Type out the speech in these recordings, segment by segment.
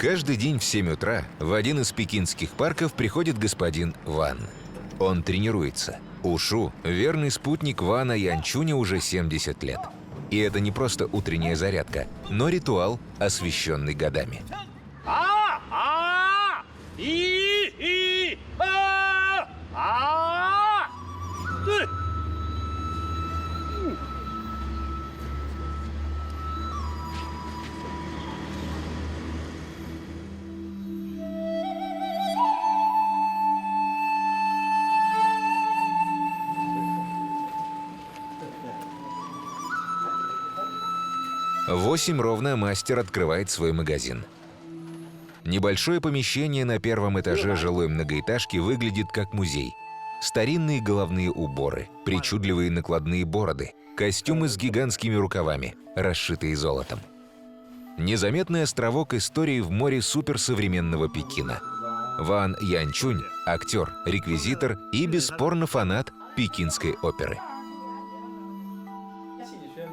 Каждый день в 7 утра в один из пекинских парков приходит господин Ван. Он тренируется. Ушу – верный спутник Вана Янчуня уже 70 лет. И это не просто утренняя зарядка, но ритуал, освященный годами. В 8 ровно мастер открывает свой магазин. Небольшое помещение на первом этаже жилой многоэтажки выглядит как музей. Старинные головные уборы, причудливые накладные бороды, костюмы с гигантскими рукавами, расшитые золотом. Незаметный островок истории в море суперсовременного Пекина. Ван Янчунь – актер, реквизитор и бесспорно фанат пекинской оперы.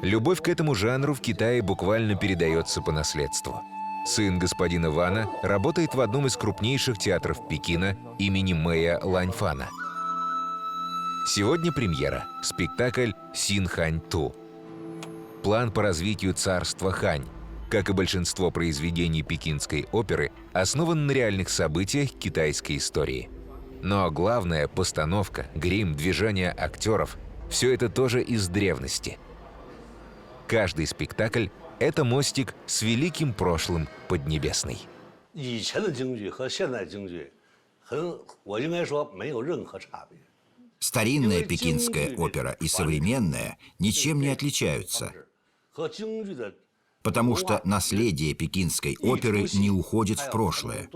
Любовь к этому жанру в Китае буквально передается по наследству. Сын господина Вана работает в одном из крупнейших театров Пекина имени Мэя Ланьфана. Сегодня премьера – спектакль «Син Хань Ту». План по развитию царства Хань, как и большинство произведений пекинской оперы, основан на реальных событиях китайской истории. Но главное – постановка, грим, движения актеров – все это тоже из древности. Каждый спектакль – это мостик с великим прошлым Поднебесной. Старинная пекинская опера и современная ничем не отличаются, потому что наследие пекинской оперы не уходит в прошлое.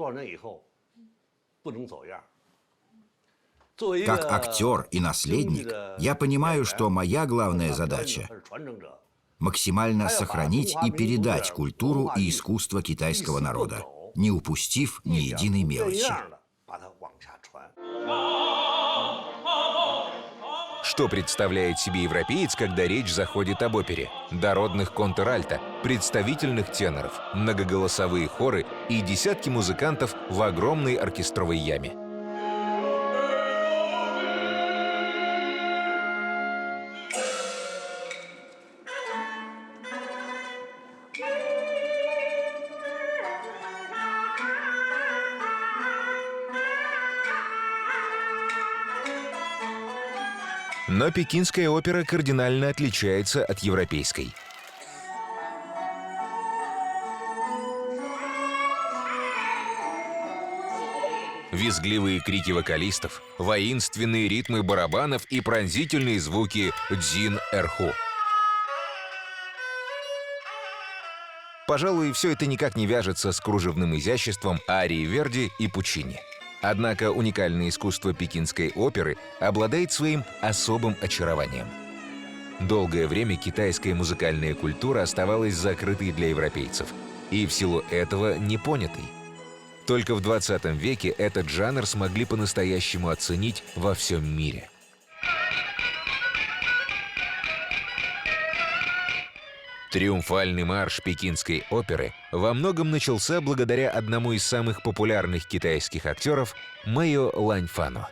Как актер и наследник, я понимаю, что моя главная задача – максимально сохранить и передать культуру и искусство китайского народа, не упустив ни единой мелочи. Что представляет себе европеец, когда речь заходит об опере? Дородных контральто, представительных теноров, многоголосовые хоры и десятки музыкантов в огромной оркестровой яме. Но пекинская опера кардинально отличается от европейской. Визгливые крики вокалистов, воинственные ритмы барабанов и пронзительные звуки дзин-эрху. Пожалуй, все это никак не вяжется с кружевным изяществом арии Верди и Пуччини. Однако уникальное искусство пекинской оперы обладает своим особым очарованием. Долгое время китайская музыкальная культура оставалась закрытой для европейцев и в силу этого непонятой. Только в 20 веке этот жанр смогли по-настоящему оценить во всем мире. Триумфальный марш пекинской оперы во многом начался благодаря одному из самых популярных китайских актеров Мэю Ланьфану.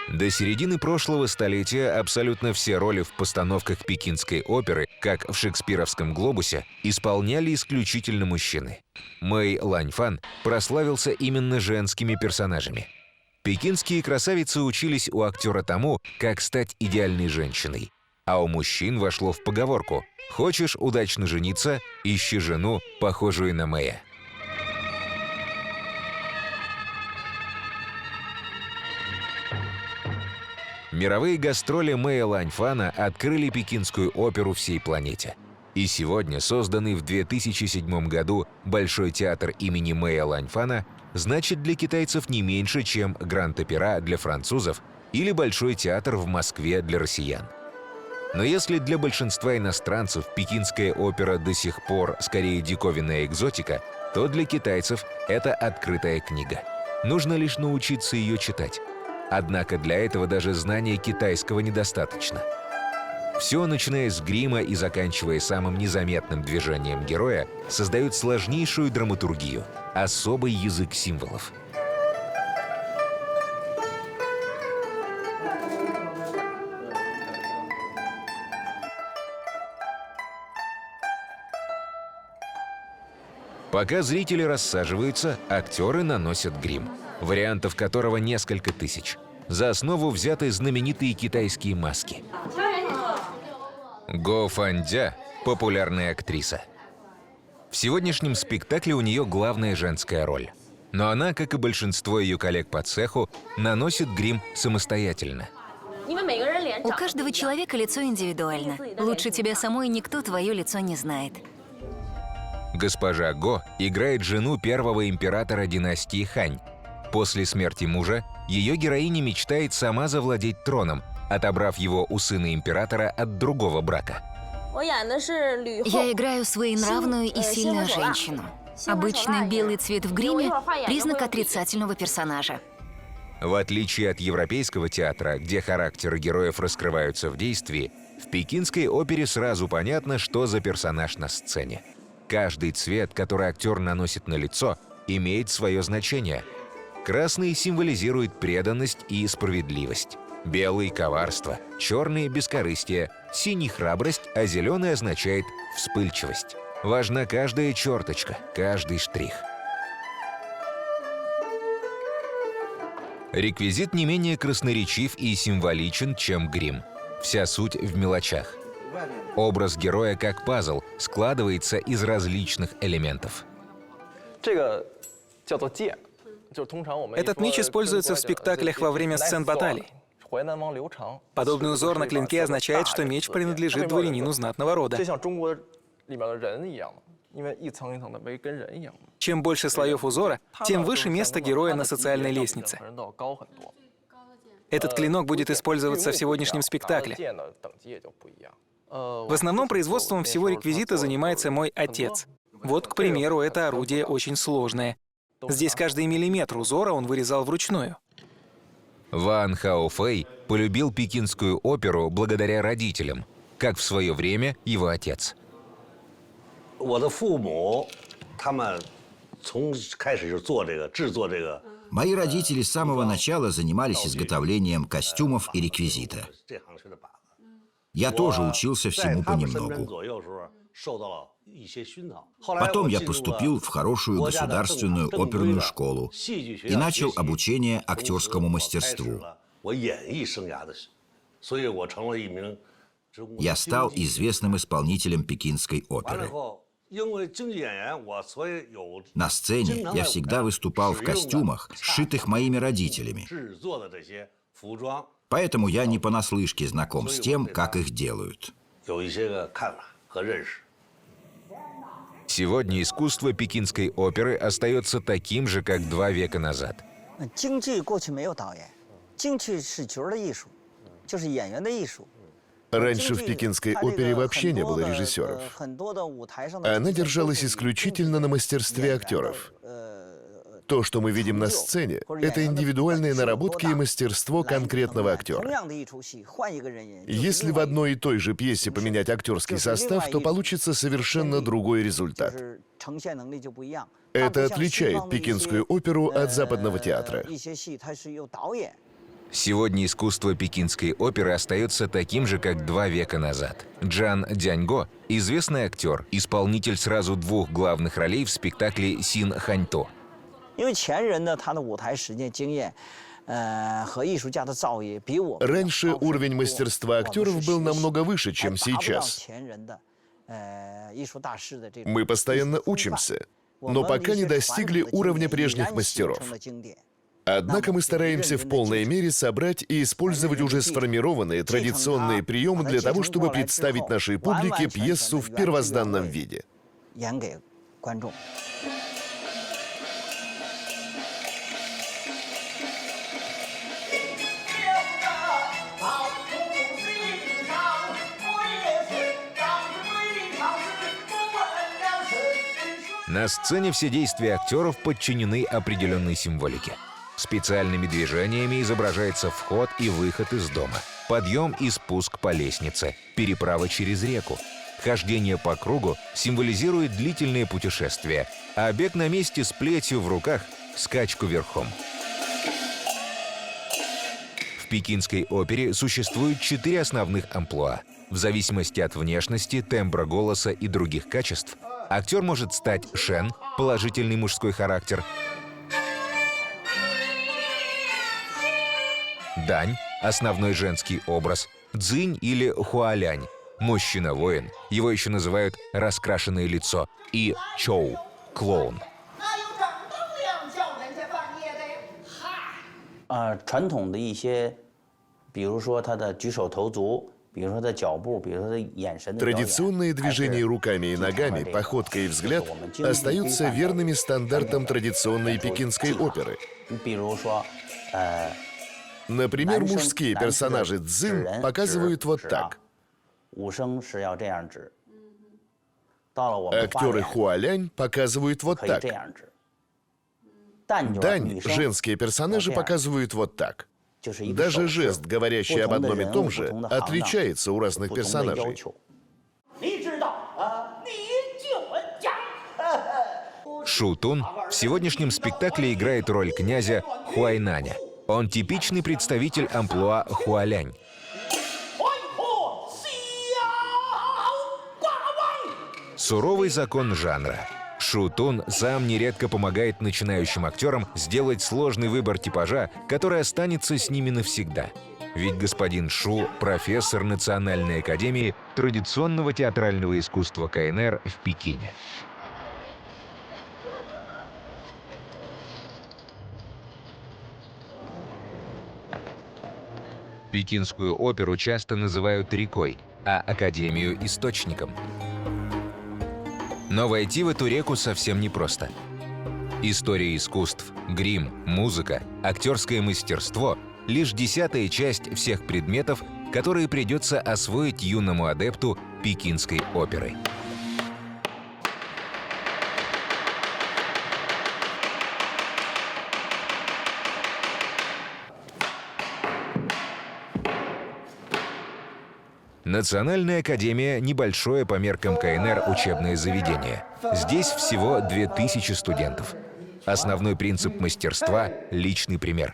До середины прошлого столетия абсолютно все роли в постановках пекинской оперы, как в «Шекспировском глобусе», исполняли исключительно мужчины. Мэй Ланьфан прославился именно женскими персонажами. Пекинские красавицы учились у актера тому, как стать идеальной женщиной. А у мужчин вошло в поговорку: «Хочешь удачно жениться – ищи жену, похожую на Мэя». Мировые гастроли Мэя Ланьфана открыли пекинскую оперу всей планете. И сегодня созданный в 2007 году Большой театр имени Мэя Ланьфана значит для китайцев не меньше, чем Гранд-Опера для французов или Большой театр в Москве для россиян. Но если для большинства иностранцев пекинская опера до сих пор скорее диковинная экзотика, то для китайцев это открытая книга. Нужно лишь научиться ее читать. Однако для этого даже знания китайского недостаточно. Все, начиная с грима и заканчивая самым незаметным движением героя, создают сложнейшую драматургию, особый язык символов. Пока зрители рассаживаются, актеры наносят грим, вариантов которого несколько тысяч. За основу взяты знаменитые китайские маски. Го Фандя – популярная актриса. В сегодняшнем спектакле у нее главная женская роль. Но она, как и большинство ее коллег по цеху, наносит грим самостоятельно. У каждого человека лицо индивидуально. Лучше тебя самой никто твое лицо не знает. Госпожа Го играет жену первого императора династии Хань. После смерти мужа ее героиня мечтает сама завладеть троном, отобрав его у сына императора от другого брака. Я играю своенравную и сильную женщину. Обычный белый цвет в гриме – признак отрицательного персонажа. В отличие от европейского театра, где характеры героев раскрываются в действии, в пекинской опере сразу понятно, что за персонаж на сцене. Каждый цвет, который актер наносит на лицо, имеет свое значение. Красный символизирует преданность и справедливость. Белый – коварство, черный – бескорыстие, синий – храбрость, а зеленый означает вспыльчивость. Важна каждая черточка, каждый штрих. Реквизит не менее красноречив и символичен, чем грим. Вся суть в мелочах. Образ героя, как пазл, складывается из различных элементов. Этот меч используется в спектаклях во время сцен баталий. Подобный узор на клинке означает, что меч принадлежит дворянину знатного рода. Чем больше слоев узора, тем выше место героя на социальной лестнице. Этот клинок будет использоваться в сегодняшнем спектакле. В основном производством всего реквизита занимается мой отец. Вот, к примеру, это орудие очень сложное. Здесь каждый миллиметр узора он вырезал вручную. Ван Хаофэй полюбил пекинскую оперу благодаря родителям, как в свое время его отец. Мои родители с самого начала занимались изготовлением костюмов и реквизита. Я тоже учился всему понемногу. Потом я поступил в хорошую государственную оперную школу и начал обучение актерскому мастерству. Я стал известным исполнителем пекинской оперы. На сцене я всегда выступал в костюмах, сшитых моими родителями. Поэтому я не понаслышке знаком с тем, как их делают. Сегодня искусство пекинской оперы остается таким же, как 2 века назад. Раньше в пекинской опере вообще не было режиссеров. Она держалась исключительно на мастерстве актеров. То, что мы видим на сцене, это индивидуальные наработки и мастерство конкретного актера. Если в одной и той же пьесе поменять актерский состав, то получится совершенно другой результат. Это отличает пекинскую оперу от западного театра. Сегодня искусство пекинской оперы остается таким же, как 2 века назад. Джан Дяньго – известный актер, исполнитель сразу 2 главных ролей в спектакле «Син Ханьто». Раньше уровень мастерства актеров был намного выше, чем сейчас. Мы постоянно учимся, но пока не достигли уровня прежних мастеров. Однако мы стараемся в полной мере собрать и использовать уже сформированные традиционные приемы для того, чтобы представить нашей публике пьесу в первозданном виде. На сцене все действия актеров подчинены определенной символике. Специальными движениями изображается вход и выход из дома. подъем и спуск по лестнице, переправа через реку. Хождение по кругу символизирует длительное путешествие, а бег на месте с плетью в руках – скачку верхом. В Пекинской опере существует 4 основных амплуа. В зависимости от внешности, тембра голоса и других качеств, актер может стать шэн – положительный мужской характер, дань – основной женский образ, цзинь или хуалянь – мужчина-воин, его еще называют раскрашенное лицо, и чоу – клоун. 传统的一些，比如说他的举手投足，比如说他的脚步，比如说他的眼神的表演。 Традиционные движения руками и ногами, походка и взгляд остаются верными стандартам традиционной пекинской оперы. 比如说， Например, мужские персонажи цзин показывают вот так. 武生是要这样指。到了我们 Актеры хуалянь показывают вот 可以 так. 这样指。旦角 Дань 女生 женские персонажи показывают вот так. 就是一个手 Даже 势 жест, говорящий об одном и том же, отличается у разных 不同的要 персонажей. 求。 Шутун в сегодняшнем спектакле играет роль князя Хуайнаня. Он типичный представитель амплуа хуалянь. Суровый закон жанра. Шутун сам нередко помогает начинающим актерам сделать сложный выбор типажа, который останется с ними навсегда. Ведь господин Шу – профессор Национальной академии традиционного театрального искусства КНР в Пекине. Пекинскую оперу часто называют рекой, а Академию – источником. Но войти в эту реку совсем непросто. История искусств, грим, музыка, актерское мастерство – лишь 10-я часть всех предметов, которые придется освоить юному адепту Пекинской оперы. Национальная академия – небольшое по меркам КНР учебное заведение. Здесь всего 2000 студентов. Основной принцип мастерства – личный пример.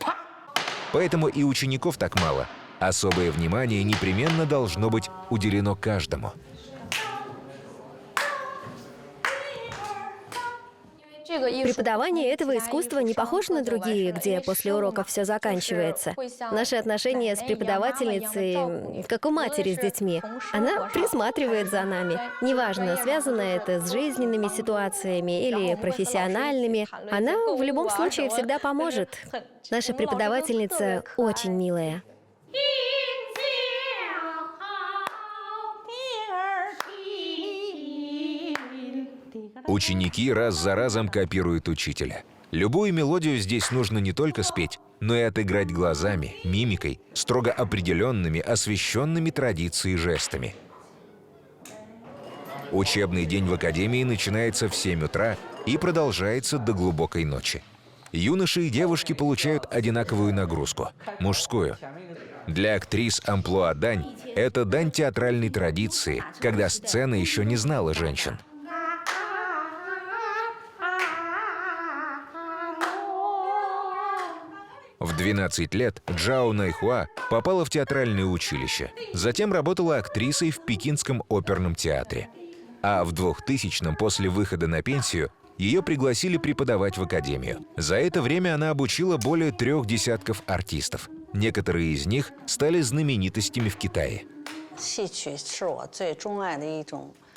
Поэтому и учеников так мало. Особое внимание непременно должно быть уделено каждому. Преподавание этого искусства не похоже на другие, где после уроков все заканчивается. Наши отношения с преподавательницей, как у матери с детьми. Она присматривает за нами. Неважно, связано это с жизненными ситуациями или профессиональными. Она в любом случае всегда поможет. Наша преподавательница очень милая. Ученики раз за разом копируют учителя. Любую мелодию здесь нужно не только спеть, но и отыграть глазами, мимикой, строго определенными, освещенными традицией жестами. Учебный день в академии начинается в 7 утра и продолжается до глубокой ночи. Юноши и девушки получают одинаковую нагрузку – мужскую. Для актрис амплуа дань – это дань театральной традиции, когда сцена еще не знала женщин. В 12 лет Джао Найхуа попала в театральное училище. Затем работала актрисой в Пекинском оперном театре. А в 2000-м, после выхода на пенсию, ее пригласили преподавать в академию. За это время она обучила более 3 десятков артистов. Некоторые из них стали знаменитостями в Китае.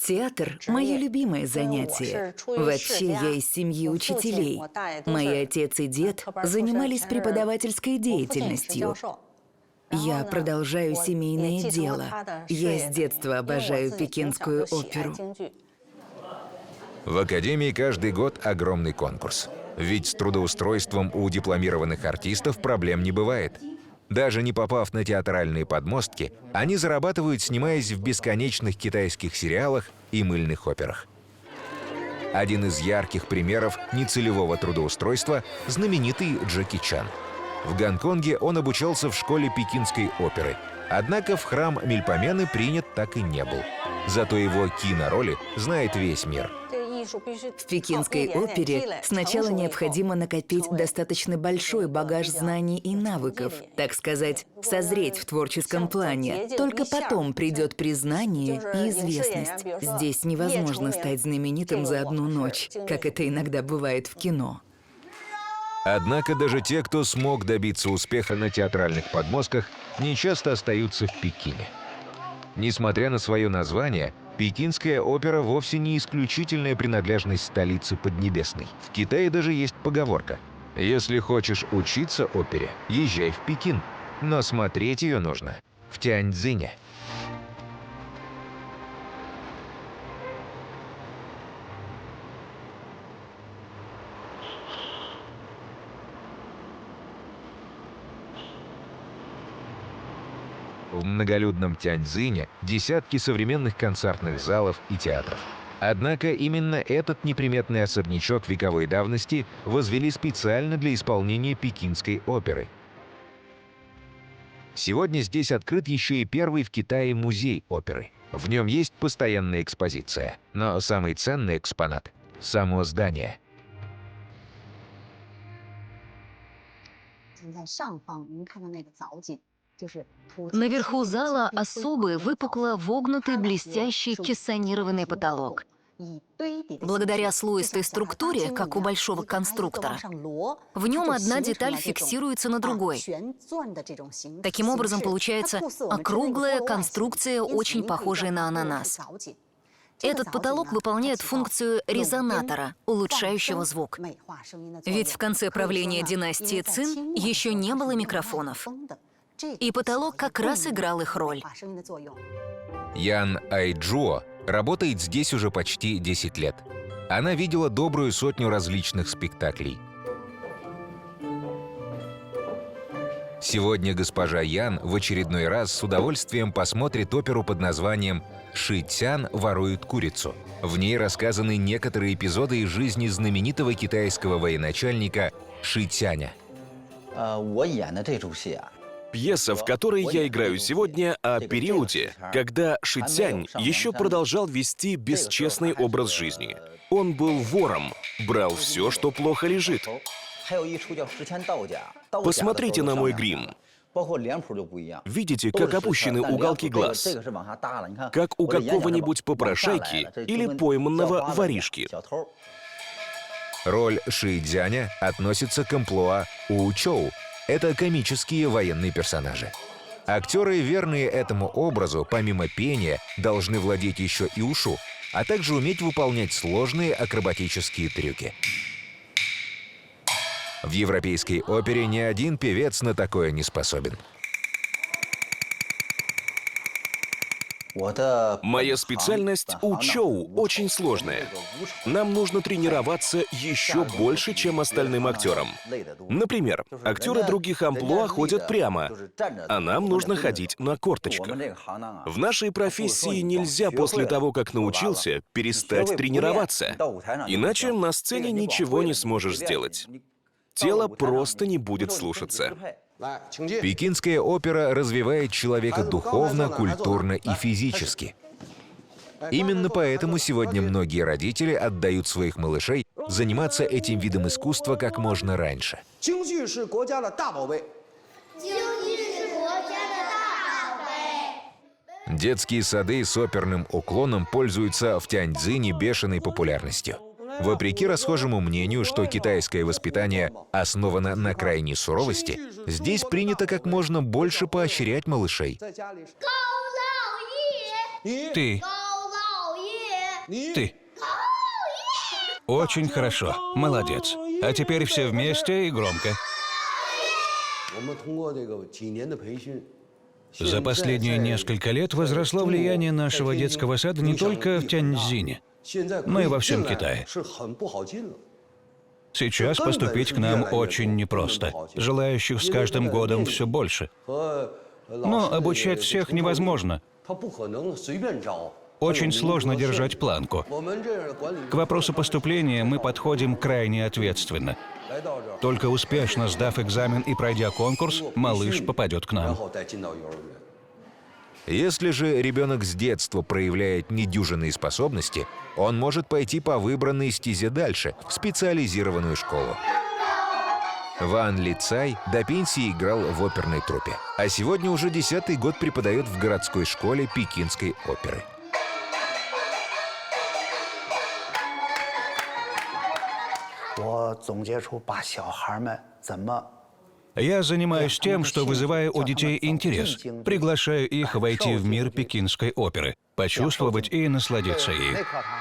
Театр – мое любимое занятие. Вообще, я из семьи учителей. Мои отец и дед занимались преподавательской деятельностью. Я продолжаю семейное дело. Я с детства обожаю пекинскую оперу. В академии каждый год огромный конкурс. Ведь с трудоустройством у дипломированных артистов проблем не бывает. Даже не попав на театральные подмостки, они зарабатывают, снимаясь в бесконечных китайских сериалах и мыльных операх. Один из ярких примеров нецелевого трудоустройства – знаменитый Джеки Чан. В Гонконге он обучался в школе Пекинской оперы, Однако в храм Мельпомены принят так и не был. Зато его кинороли знает весь мир. В Пекинской опере сначала необходимо накопить достаточно большой багаж знаний и навыков, так сказать, созреть в творческом плане. Только потом придет признание и известность. Здесь невозможно стать знаменитым за одну ночь, как это иногда бывает в кино. Однако даже те, кто смог добиться успеха на театральных подмостках, нечасто остаются в Пекине. Несмотря на свое название, Пекинская опера вовсе не исключительная принадлежность столицы Поднебесной. В Китае даже есть поговорка: если хочешь учиться опере, езжай в Пекин, но смотреть ее нужно в Тяньцзине. В многолюдном Тяньцзине десятки современных концертных залов и театров. Однако именно этот неприметный особнячок вековой давности возвели специально для исполнения Пекинской оперы. Сегодня здесь открыт еще и первый в Китае музей оперы. В нем есть постоянная экспозиция, но самый ценный экспонат – само здание. Наверху зала особый, выпукло вогнутый, блестящий кессонированный потолок. Благодаря слоистой структуре, как у большого конструктора, в нем одна деталь фиксируется на другой. Таким образом, получается округлая конструкция, очень похожая на ананас. Этот потолок выполняет функцию резонатора, улучшающего звук. Ведь в конце правления династии Цин еще не было микрофонов. И потолок как раз играл их роль. Ян Айчжуо работает здесь уже почти 10 лет. Она видела добрую сотню различных спектаклей. Сегодня госпожа Ян в очередной раз с удовольствием посмотрит оперу под названием «Ши Цян ворует курицу». В ней рассказаны некоторые эпизоды из жизни знаменитого китайского военачальника Ши Цяня. Пьеса, в которой я играю сегодня, о периоде, когда Ши Цянь еще продолжал вести бесчестный образ жизни. Он был вором, брал все, что плохо лежит. Посмотрите на мой грим. Видите, как опущены уголки глаз? Как у какого-нибудь попрошайки или пойманного воришки. Роль Ши Цзяня относится к амплуа У Чоу. Это комические военные персонажи. Актеры, верные этому образу, помимо пения, должны владеть еще и ушу, а также уметь выполнять сложные акробатические трюки. В европейской опере ни один певец на такое не способен. Моя специальность У-чоу очень сложная. Нам нужно тренироваться еще больше, чем остальным актерам. Например, актеры других амплуа ходят прямо, а нам нужно ходить на корточках. В нашей профессии нельзя после того, как научился, перестать тренироваться. Иначе на сцене ничего не сможешь сделать. Тело просто не будет слушаться. Пекинская опера развивает человека духовно, культурно и физически. Именно поэтому сегодня многие родители отдают своих малышей заниматься этим видом искусства как можно раньше. Детские сады с оперным уклоном пользуются в Тяньцзине бешеной популярностью. Вопреки расхожему мнению, что китайское воспитание основано на крайней суровости, здесь принято как можно больше поощрять малышей. Ты. Очень хорошо. Молодец. А теперь все вместе и громко. За последние несколько лет возросло влияние нашего детского сада не только в Тяньцзине, но и во всем Китае. Сейчас поступить к нам очень непросто. Желающих с каждым годом все больше. Но обучать всех невозможно. Очень сложно держать планку. К вопросу поступления мы подходим крайне ответственно. Только успешно сдав экзамен и пройдя конкурс, малыш попадет к нам. Если же ребенок с детства проявляет недюжинные способности, он может пойти по выбранной стезе дальше, в специализированную школу. Ван Ли Цай до пенсии играл в оперной труппе, а сегодня уже 10-й год преподает в городской школе Пекинской оперы. Я занимаюсь тем, что вызываю у детей интерес, приглашаю их войти в мир Пекинской оперы, почувствовать и насладиться ей.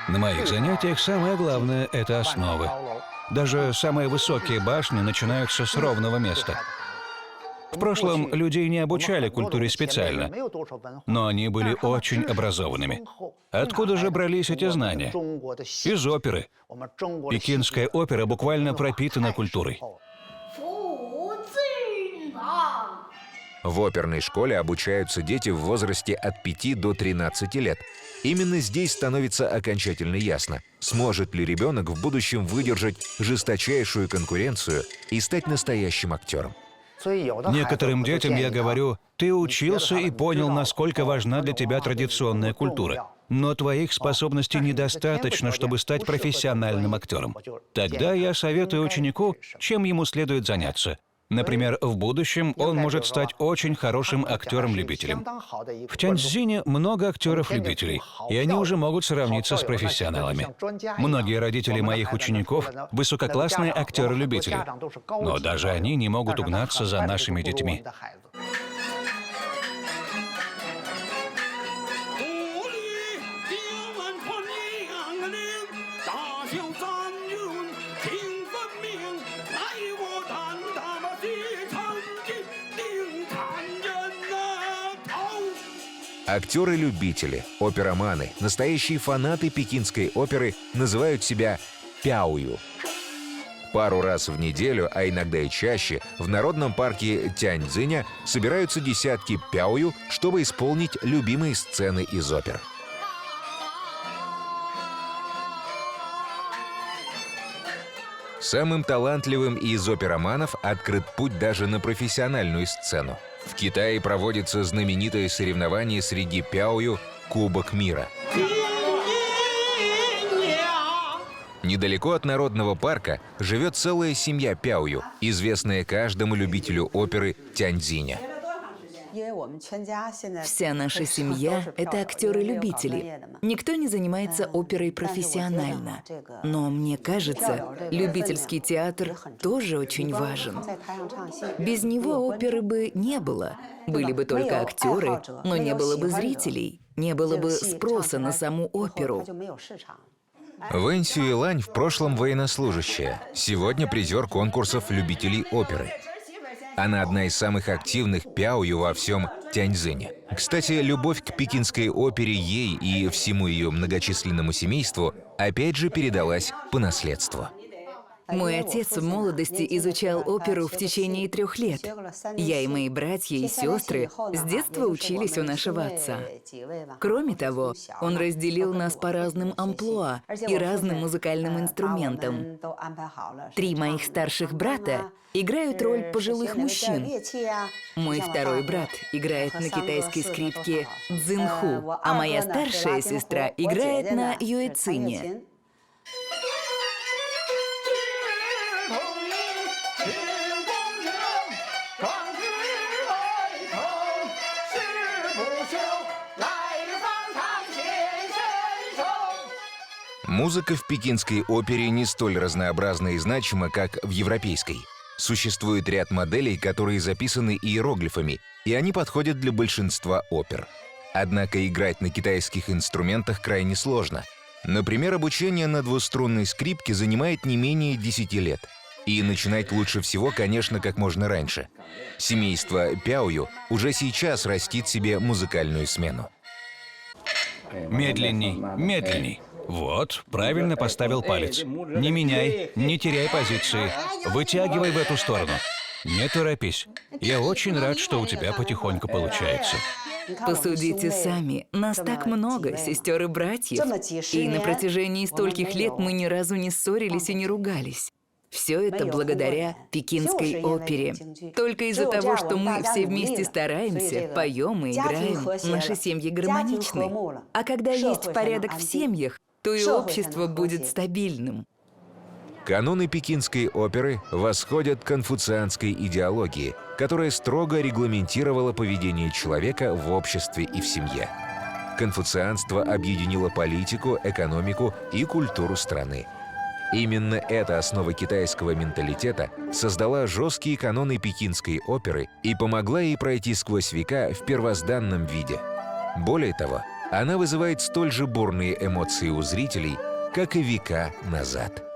На моих занятиях самое главное — это основы. Даже самые высокие башни начинаются с ровного места. В прошлом людей не обучали культуре специально, но они были очень образованными. Откуда же брались эти знания? Из оперы. Пекинская опера буквально пропитана культурой. В оперной школе обучаются дети в возрасте от 5 до 13 лет. Именно здесь становится окончательно ясно, сможет ли ребенок в будущем выдержать жесточайшую конкуренцию и стать настоящим актером. Некоторым детям я говорю: ты учился и понял, насколько важна для тебя традиционная культура. Но твоих способностей недостаточно, чтобы стать профессиональным актером. Тогда я советую ученику, чем ему следует заняться. Например, в будущем он может стать очень хорошим актером-любителем. В Тяньцзине много актеров-любителей, и они уже могут сравниться с профессионалами. Многие родители моих учеников — высококлассные актеры-любители, но даже они не могут угнаться за нашими детьми. Актеры-любители, опероманы, настоящие фанаты пекинской оперы называют себя пяою. Пару раз в неделю, а иногда и чаще, в народном парке Тяньцзиня собираются десятки пяою, чтобы исполнить любимые сцены из опер. Самым талантливым из опероманов открыт путь даже на профессиональную сцену. В Китае проводится знаменитое соревнование среди пяою «Кубок мира». Недалеко от народного парка живет целая семья пяою, известная каждому любителю оперы Тяньцзиня. Вся наша семья — это актеры-любители. Никто не занимается оперой профессионально. Но мне кажется, любительский театр тоже очень важен. Без него оперы бы не было. Были бы только актеры, но не было бы зрителей, не было бы спроса на саму оперу. Вэнь Сюэлань в прошлом военнослужащая, сегодня призер конкурсов любителей оперы. Она одна из самых активных пяою во всем Тяньцзине. Кстати, любовь к пекинской опере ей и всему ее многочисленному семейству опять же передалась по наследству. Мой отец в молодости изучал оперу в течение 3 лет. Я и мои братья и сестры с детства учились у нашего отца. Кроме того, он разделил нас по разным амплуа и разным музыкальным инструментам. 3 моих старших брата играют роль пожилых мужчин. Мой второй брат играет на китайской скрипке цзинху, а моя старшая сестра играет на юэцине. Музыка в пекинской опере не столь разнообразна и значима, как в европейской. Существует ряд моделей, которые записаны иероглифами, и они подходят для большинства опер. Однако играть на китайских инструментах крайне сложно. Например, обучение на двуструнной скрипке занимает не менее 10 лет. И начинать лучше всего, конечно, как можно раньше. Семейство пяою уже сейчас растит себе музыкальную смену. Медленней, медленней. Вот, правильно поставил палец. Не меняй, не теряй позиции. Вытягивай в эту сторону. Не торопись. Я очень рад, что у тебя потихоньку получается. Посудите сами, нас так много, сестер и братьев. И на протяжении стольких лет мы ни разу не ссорились и не ругались. Все это благодаря Пекинской опере. Только из-за того, что мы все вместе стараемся, поем и играем, наши семьи гармоничны. А когда есть порядок в семьях, то и общество будет стабильным. Каноны Пекинской оперы восходят к конфуцианской идеологии, которая строго регламентировала поведение человека в обществе и в семье. Конфуцианство объединило политику, экономику и культуру страны. Именно эта основа китайского менталитета создала жесткие каноны Пекинской оперы и помогла ей пройти сквозь века в первозданном виде. Более того, она вызывает столь же бурные эмоции у зрителей, как и века назад.